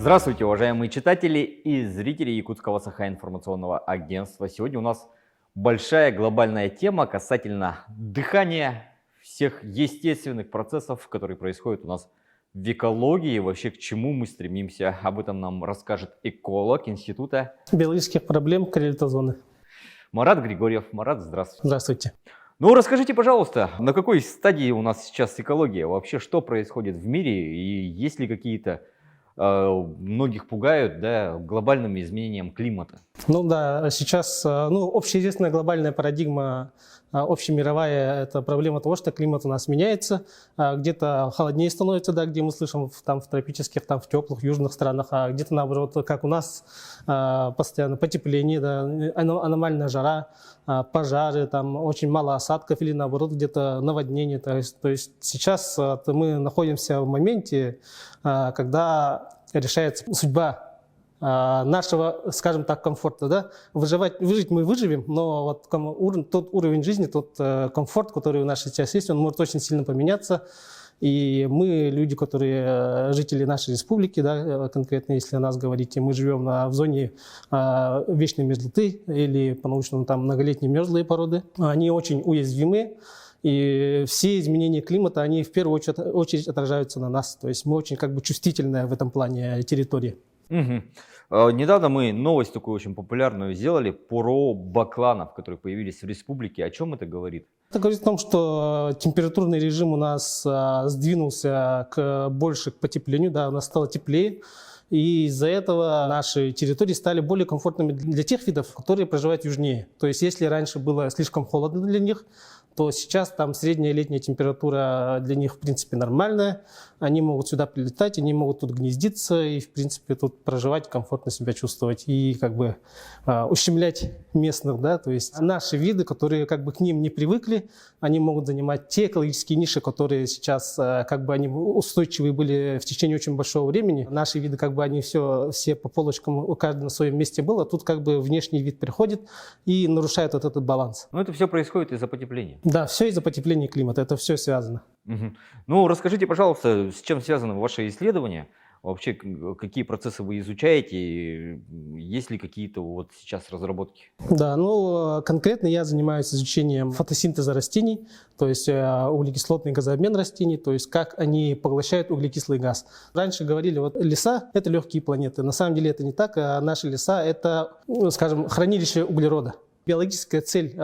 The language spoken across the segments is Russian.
Здравствуйте, уважаемые читатели и зрители Якутского Саха-информационного агентства. Сегодня у нас большая глобальная тема касательно дыхания, всех естественных процессов, которые происходят у нас в экологии, и вообще к чему мы стремимся. Об этом нам расскажет эколог Института биологических проблем коррелитозоны. Марат Григорьев. Марат, здравствуйте. Здравствуйте. Ну, расскажите, пожалуйста, на какой стадии у нас сейчас экология? Вообще, что происходит в мире? И есть ли какие-то, многих пугают, да, глобальным изменением климата? Ну да, сейчас общеизвестная глобальная парадигма, общемировая, это проблема того, что климат у нас меняется. Где-то холоднее становится, да, где мы слышим в тропических, в теплых южных странах, а где-то наоборот, как у нас, постоянно потепление, да, аномальная жара, пожары, очень мало осадков или наоборот где-то наводнение. То есть сейчас мы находимся в моменте, когда решается судьба нашего, скажем так, комфорта, да? Выжить мы выживем, но вот тот уровень жизни, тот комфорт, который у нас сейчас есть, он может очень сильно поменяться. И мы, люди, которые жители нашей республики, да, конкретно если о нас говорите, мы живем в зоне вечной мерзлоты или по-научному многолетние мерзлые породы, они очень уязвимы. И все изменения климата, они в первую очередь отражаются на нас. То есть мы очень чувствительная в этом плане территория. Угу. Недавно мы новость такую очень популярную сделали про бакланов, которые появились в республике. О чем это говорит? Это говорит о том, что температурный режим у нас сдвинулся больше к потеплению, да, у нас стало теплее. И из-за этого наши территории стали более комфортными для тех видов, которые проживают южнее. То есть если раньше было слишком холодно для них, то сейчас средняя летняя температура для них в принципе нормальная. Они могут сюда прилетать, они могут тут гнездиться и в принципе тут проживать, комфортно себя чувствовать и ущемлять местных, да, то есть наши виды, которые к ним не привыкли, они могут занимать те экологические ниши, которые сейчас они устойчивые были в течение очень большого времени. Наши виды они все по полочкам, у каждого на своем месте было, а тут внешний вид приходит и нарушает вот этот баланс. Но это все происходит из-за потепления. Да, все из-за потепления климата, это все связано. Угу. Ну, расскажите, пожалуйста, с чем связаны ваши исследования? Вообще, какие процессы вы изучаете? Есть ли какие-то сейчас разработки? Да, конкретно я занимаюсь изучением фотосинтеза растений, то есть углекислотный газообмен растений, то есть как они поглощают углекислый газ. Раньше говорили, леса – это легкие планеты. На самом деле это не так, наши леса – это, скажем, хранилище углерода. Биологическая цель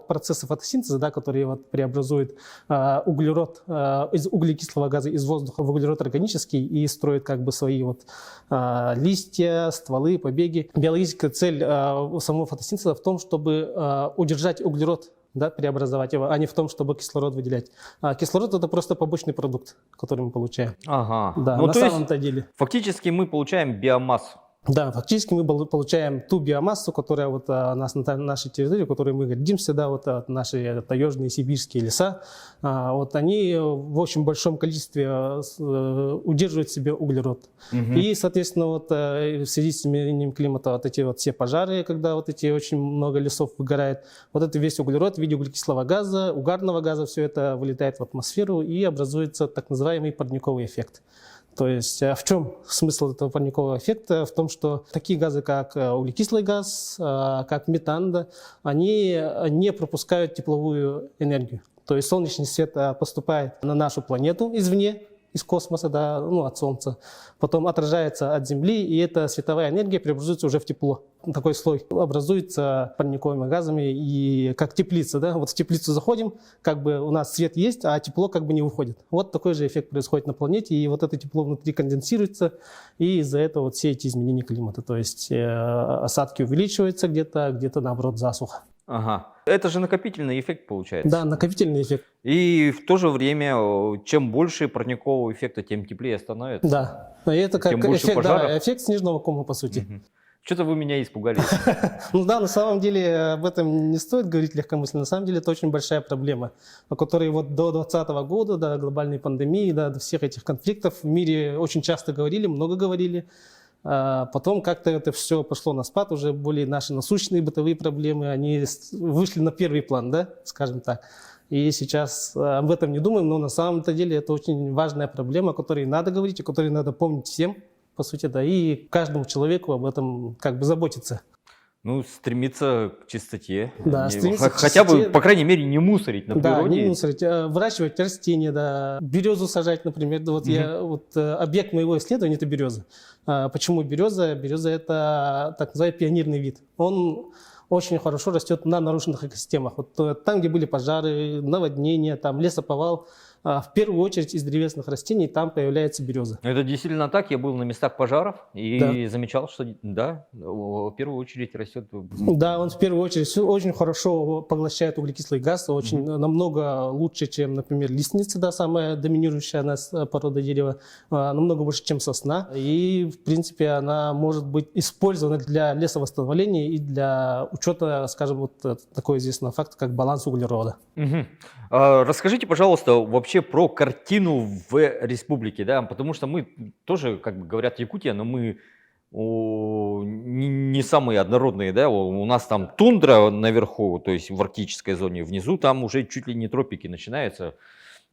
процесса фотосинтеза, да, который преобразует углерод из углекислого газа из воздуха в углерод органический и строит свои листья, стволы, побеги. Биологическая цель самого фотосинтеза в том, чтобы удержать углерод, да, преобразовать его, а не в том, чтобы кислород выделять. Кислород – это просто побочный продукт, который мы получаем. Ага. Да, на самом-то деле. Фактически мы получаем биомассу. Да, фактически мы получаем ту биомассу, которая у нас на нашей территории, которой мы гордимся, да, наши таежные сибирские леса, они в очень большом количестве удерживают в себе углерод. Угу. И, соответственно, в связи с изменением климата эти все пожары, когда эти очень много лесов выгорает, это весь углерод в виде углекислого газа, угарного газа, все это вылетает в атмосферу и образуется так называемый парниковый эффект. То есть в чем смысл этого парникового эффекта? В том, что такие газы, как углекислый газ, как метан, да, они не пропускают тепловую энергию. То есть солнечный свет поступает на нашу планету извне, из космоса, да, от Солнца, потом отражается от Земли, и эта световая энергия преобразуется уже в тепло. Такой слой образуется парниковыми газами и как теплица, да, в теплицу заходим, у нас свет есть, а тепло не выходит. Такой же эффект происходит на планете, и это тепло внутри конденсируется, и из-за этого все эти изменения климата, то есть осадки увеличиваются где-то наоборот засуха. Ага. Это же накопительный эффект получается. Да, накопительный эффект. И в то же время, чем больше парникового эффекта, тем теплее становится. Да, и это как эффект снежного кома, по сути. Угу. Что-то вы меня испугали. На самом деле об этом не стоит говорить легкомысленно. На самом деле это очень большая проблема, о которой до 2020 года, до глобальной пандемии, до всех этих конфликтов в мире очень часто говорили, много говорили. Потом как-то это все пошло на спад, уже более наши насущные бытовые проблемы, они вышли на первый план, да, скажем так. И сейчас об этом не думаем, но на самом-то деле это очень важная проблема, о которой надо говорить, о которой надо помнить всем, по сути, да, и каждому человеку об этом как бы заботиться. Ну, стремиться к чистоте. Да, стремиться к хотя бы, чистоте. по крайней мере, не мусорить на Да, природе. не мусорить, выращивать растения, да, березу сажать, например. Да, вот объект моего исследования – это береза. Почему береза? Береза – это так называемый пионерный вид. Он очень хорошо растет на нарушенных экосистемах. Вот там, где были пожары, наводнения, там лесоповал, в первую очередь из древесных растений там появляется береза. Это действительно так. Я был на местах пожаров и Да. замечал, что да, в первую очередь растет. Да, он в первую очередь очень хорошо поглощает углекислый газ, очень намного лучше, чем, например, лиственница, да, самая доминирующая у нас порода дерева, намного больше, чем сосна. И, в принципе, она может быть использована для лесовосстановления и для учета, скажем, вот такой известный факт, как баланс углерода. Мгм. Расскажите, пожалуйста, вообще про картину в республике, да, потому что мы тоже, как бы говорят, Якутия, но мы не самые однородные, да, у нас там тундра наверху, то есть в арктической зоне, внизу там уже чуть ли не тропики начинаются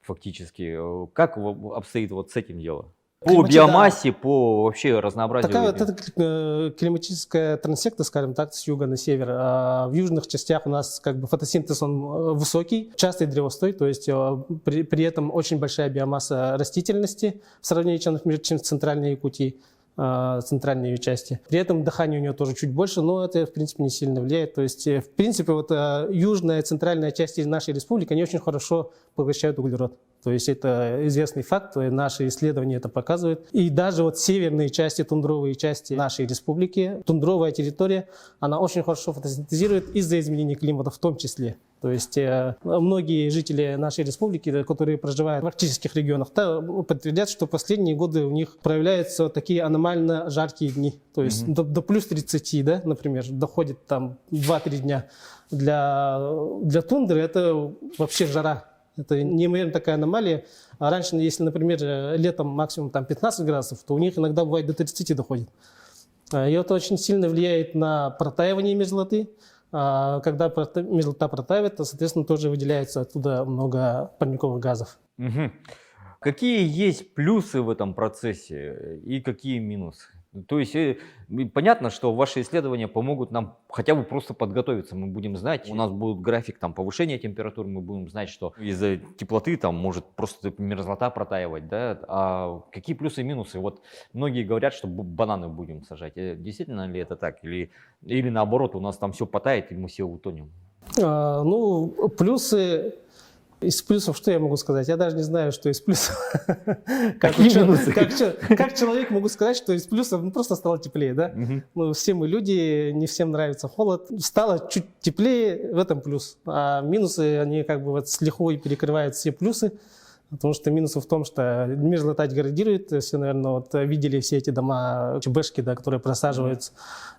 фактически. Как обстоит вот с этим дело? По биомассе, по вообще разнообразию. Такая вот эта климатическая трансекция, скажем так, с юга на север. В южных частях у нас как бы фотосинтез он высокий, частый древостой, то есть при этом очень большая биомасса растительности в сравнении, например, чем в центральной Якутии, центральной ее части. При этом дыхание у нее тоже чуть больше, но это, в принципе, не сильно влияет. То есть, в принципе, вот южная, центральная часть нашей республики, они очень хорошо поглощают углерод. То есть это известный факт, и наши исследования это показывают. И даже вот северные части, тундровые части нашей республики, тундровая территория, она очень хорошо фотосинтезирует из-за изменения климата в том числе. То есть многие жители нашей республики, которые проживают в арктических регионах, подтвердят, что последние годы у них проявляются такие аномально жаркие дни. То есть до плюс 30, да, например, доходит там 2-3 дня. Для тундры это вообще жара. Это неимоверно такая аномалия. А раньше, если, например, летом максимум там 15 градусов, то у них иногда бывает до 30 доходит. И это очень сильно влияет на протаивание мерзлоты. Когда мерзлота протаивает, то, соответственно, тоже выделяется оттуда много парниковых газов. Угу. Какие есть плюсы в этом процессе и какие минусы? То есть понятно, что ваши исследования помогут нам хотя бы просто подготовиться. Мы будем знать, у нас будет график там, повышения температуры, мы будем знать, что из-за теплоты там может просто мерзлота протаивать. Да? А какие плюсы и минусы? Вот многие говорят, что бананы будем сажать. Действительно ли это так? Или наоборот, у нас там все потает, и мы все утонем? Ну, плюсы... Из плюсов что я могу сказать? Я даже не знаю, что из плюсов. Как человек могу сказать, что из плюсов просто стало теплее, да? Ну, все мы люди, не всем нравится холод. Стало чуть теплее, в этом плюс. А минусы, они как бы вот с лихвой перекрывают все плюсы. Потому что минусы в том, что мерзлота деградирует. Все, наверное, вот видели все эти дома, ЧБшки, да, которые просаживаются.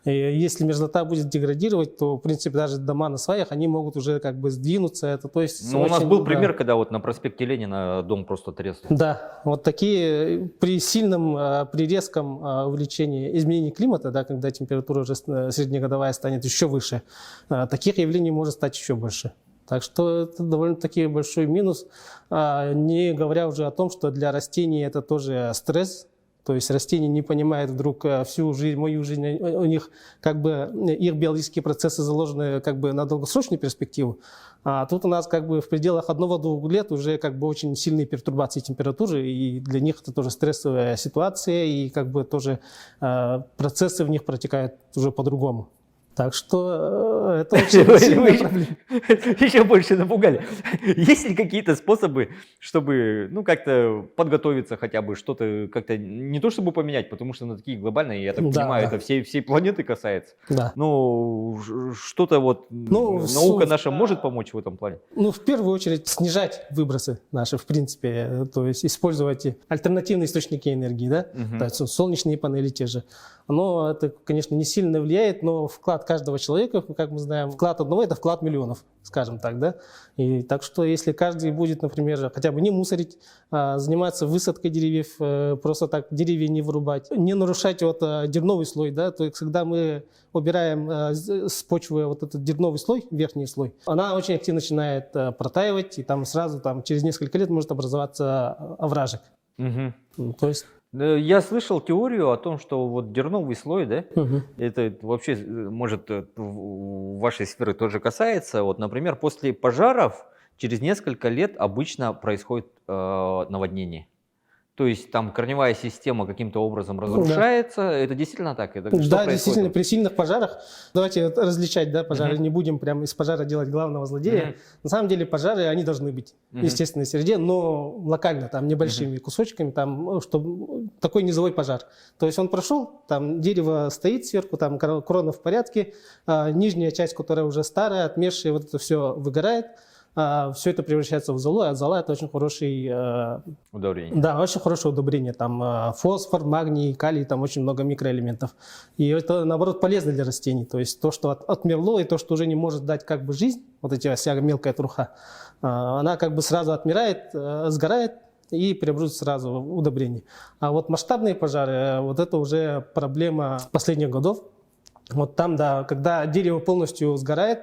И если мерзлота будет деградировать, то, в принципе, даже дома на сваях, они могут уже как бы сдвинуться. Это, то есть, ну, у нас был пример, когда вот на проспекте Ленина дом просто тряс. Да, вот такие при сильном, при резком увеличении изменений климата, да, когда температура уже среднегодовая станет еще выше, таких явлений может стать еще больше. Так что это довольно-таки большой минус, не говоря уже о том, что для растений это тоже стресс. То есть растения не понимают вдруг всю жизнь, мою жизнь, у них как бы их биологические процессы заложены как бы на долгосрочную перспективу. А тут у нас как бы в пределах 1-2 лет уже как бы очень сильные пертурбации температуры, и для них это тоже стрессовая ситуация, и как бы тоже процессы в них протекают уже по-другому. Так что это очень сильная проблема. Еще больше напугали. Есть ли какие-то способы, чтобы, ну, как-то подготовиться хотя бы, что-то как-то, не то чтобы поменять, потому что на такие глобальные, я так понимаю, это всей планеты касается. Да. Ну, что-то вот наука наша может помочь в этом плане? Ну, в первую очередь, снижать выбросы наши, в принципе, то есть использовать альтернативные источники энергии, да, то есть солнечные панели те же. Но это, конечно, не сильно влияет, но вклад каждого человека, как мы знаем, вклад одного – это вклад миллионов, скажем так, да. И так что, если каждый будет, например, хотя бы не мусорить, заниматься высадкой деревьев, просто так деревья не вырубать, не нарушать вот дерновый слой, да, то есть когда мы убираем с почвы вот этот дерновый слой, верхний слой, она очень активно начинает протаивать, и там сразу через несколько лет может образоваться овражек. То есть Я слышал теорию о том, что вот дерновый слой, да, Мгм. это вообще, может, вашей сферы тоже касается. Вот, например, после пожаров через несколько лет обычно происходит наводнение. То есть там корневая система каким-то образом Да. разрушается. Это действительно так? Это что Да, происходит? действительно, при сильных пожарах, давайте вот различать, да, пожары, Мгм. не будем прямо из пожара делать главного злодея. Мгм. На самом деле пожары, они должны быть в Мгм. естественной среде, но локально, там, небольшими кусочками, там, чтобы такой низовой пожар. То есть он прошел, там дерево стоит сверху, там крона в порядке, нижняя часть, которая уже старая, отмершая, вот это все выгорает, все это превращается в золу, а зола это очень хороший, Удобрение. да, очень хорошее удобрение. Там фосфор, магний, калий, там очень много микроэлементов. И это, наоборот, полезно для растений. То есть то, что отмерло, и то, что уже не может дать как бы жизнь, вот эти вся мелкая труха, она как бы сразу отмирает, сгорает и преобразуется сразу в удобрение. А вот масштабные пожары, вот это уже проблема последних годов. Вот там, да, когда дерево полностью сгорает,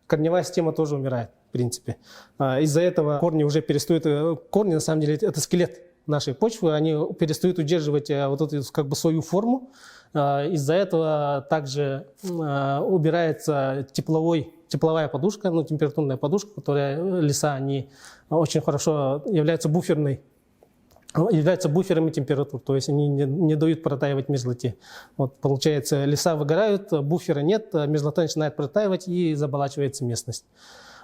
корневая система тоже умирает, в принципе. Из-за этого корни уже перестают... Корни, на самом деле, это скелет нашей почвы, они перестают удерживать вот эту как бы свою форму. Из-за этого также убирается тепловая подушка, ну, температурная подушка, которая леса, они очень хорошо являются буферами температур, то есть они не дают протаивать мерзлоте. Вот, получается, леса выгорают, буфера нет, мерзлота начинает протаивать и заболачивается местность.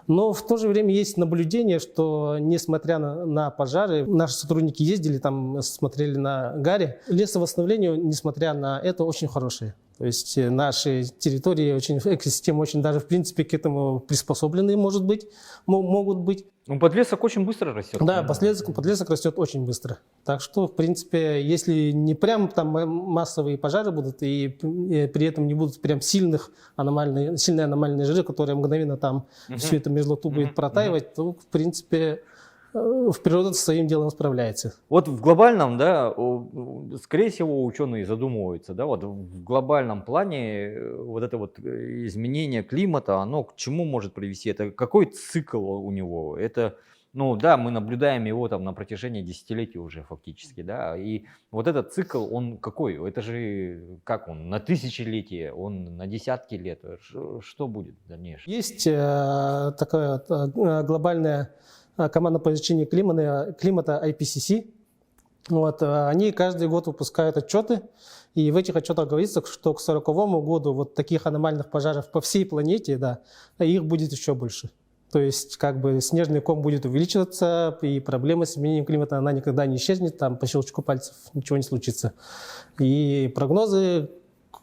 Но в то же время есть наблюдение, что несмотря на пожары, наши сотрудники ездили там, смотрели на гари, лесовосстановление, несмотря на это, очень хорошее. То есть наши территории, экосистемы очень даже в принципе к этому приспособлены, может быть, могут быть. Ну, подлесок очень быстро растет. Да, подлесок растет очень быстро. Так что, в принципе, если не прям там массовые пожары будут, и при этом не будут прям сильные аномальные жиры, которые мгновенно там всю эту мерзлоту будет протаивать, то, в принципе, природа со своим делом справляется. Вот в глобальном, да, скорее всего, ученые задумываются, да, вот в глобальном плане вот это вот изменение климата, оно к чему может привести? Это какой цикл у него? Это, ну да, мы наблюдаем его там на протяжении десятилетий уже фактически, да, и вот этот цикл, он какой? Это же, как он, на тысячелетие, он на десятки лет, что будет в дальнейшем? Есть такая глобальная команда по изучению климата IPCC. Вот, они каждый год выпускают отчеты, и в этих отчетах говорится, что к 40-му году вот таких аномальных пожаров по всей планете, да, их будет еще больше. То есть как бы снежный ком будет увеличиваться, и проблема с изменением климата, она никогда не исчезнет, там по щелчку пальцев ничего не случится. И прогнозы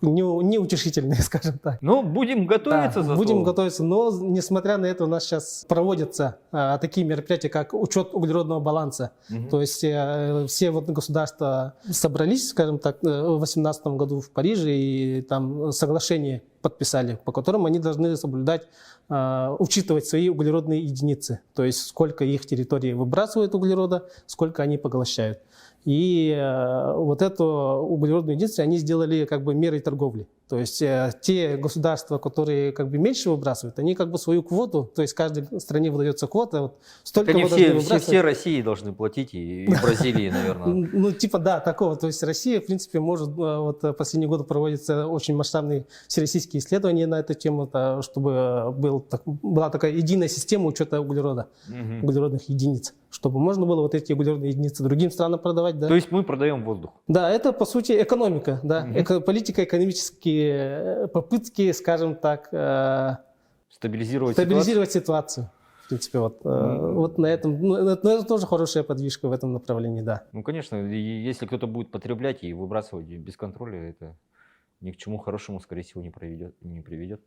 неутешительные, скажем так. Ну, будем готовиться, Да, будем готовиться, но несмотря на это у нас сейчас проводятся такие мероприятия, как учет углеродного баланса. То есть все вот государства собрались, скажем так, в 2018 году в Париже и там соглашение подписали, по которым они должны соблюдать, учитывать свои углеродные единицы, то есть сколько их территории выбрасывают углерода, сколько они поглощают. И вот эту углеродную единицу они сделали как бы мерой торговли. То есть те государства, которые как бы меньше выбрасывают, они как бы свою квоту, то есть каждой стране выдается квота, вот столько они вы должны выбрасывать. все России должны платить, и Бразилии, наверное. Ну, типа, да, такого. То есть Россия, в принципе, может, вот последние годы проводятся очень масштабные всероссийские исследования на эту тему, чтобы была такая единая система учета углерода, углеродных единиц, чтобы можно было вот эти углеродные единицы другим странам продавать. Да. То есть мы продаем воздух. Да, это, по сути, экономика, да, политика, экономические попытки, скажем так, стабилизировать ситуацию. В принципе, вот на этом, это тоже хорошая подвижка в этом направлении, да. Ну, конечно, если кто-то будет потреблять и выбрасывать без контроля, это ни к чему хорошему, скорее всего, не приведет.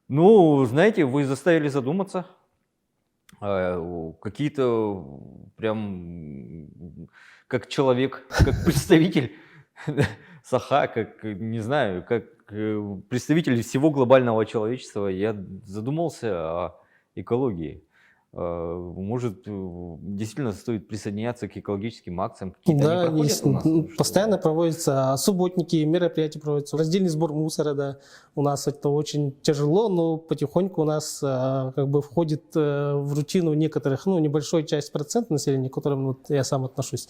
Ну, знаете, вы заставили задуматься. Какие-то прям как человек, как представитель Саха, как, не знаю, как представитель всего глобального человечества, я задумался о экологии. Может, действительно стоит присоединяться к экологическим акциям? Какие-то Да, они проходят есть, у нас? постоянно проводятся субботники, мероприятия проводятся, раздельный сбор мусора, да. У нас это очень тяжело, но потихоньку у нас как бы входит в рутину некоторых, ну, небольшой часть процента населения, к которым вот я сам отношусь.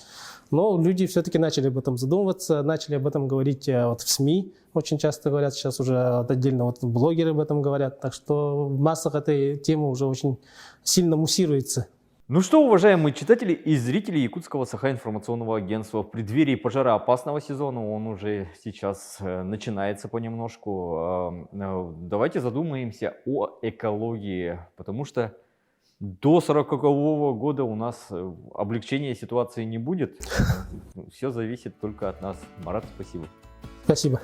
Но люди все-таки начали об этом задумываться, начали об этом говорить вот в СМИ, очень часто говорят, сейчас уже отдельно вот блогеры об этом говорят, так что в массах этой темы уже очень сильно муссируется. Ну что, уважаемые читатели и зрители Якутского Саха-информационного агентства, в преддверии пожароопасного сезона, он уже сейчас начинается понемножку, давайте задумаемся о экологии, потому что до 40-го года у нас облегчения ситуации не будет. Все зависит только от нас. Марат, спасибо. Спасибо.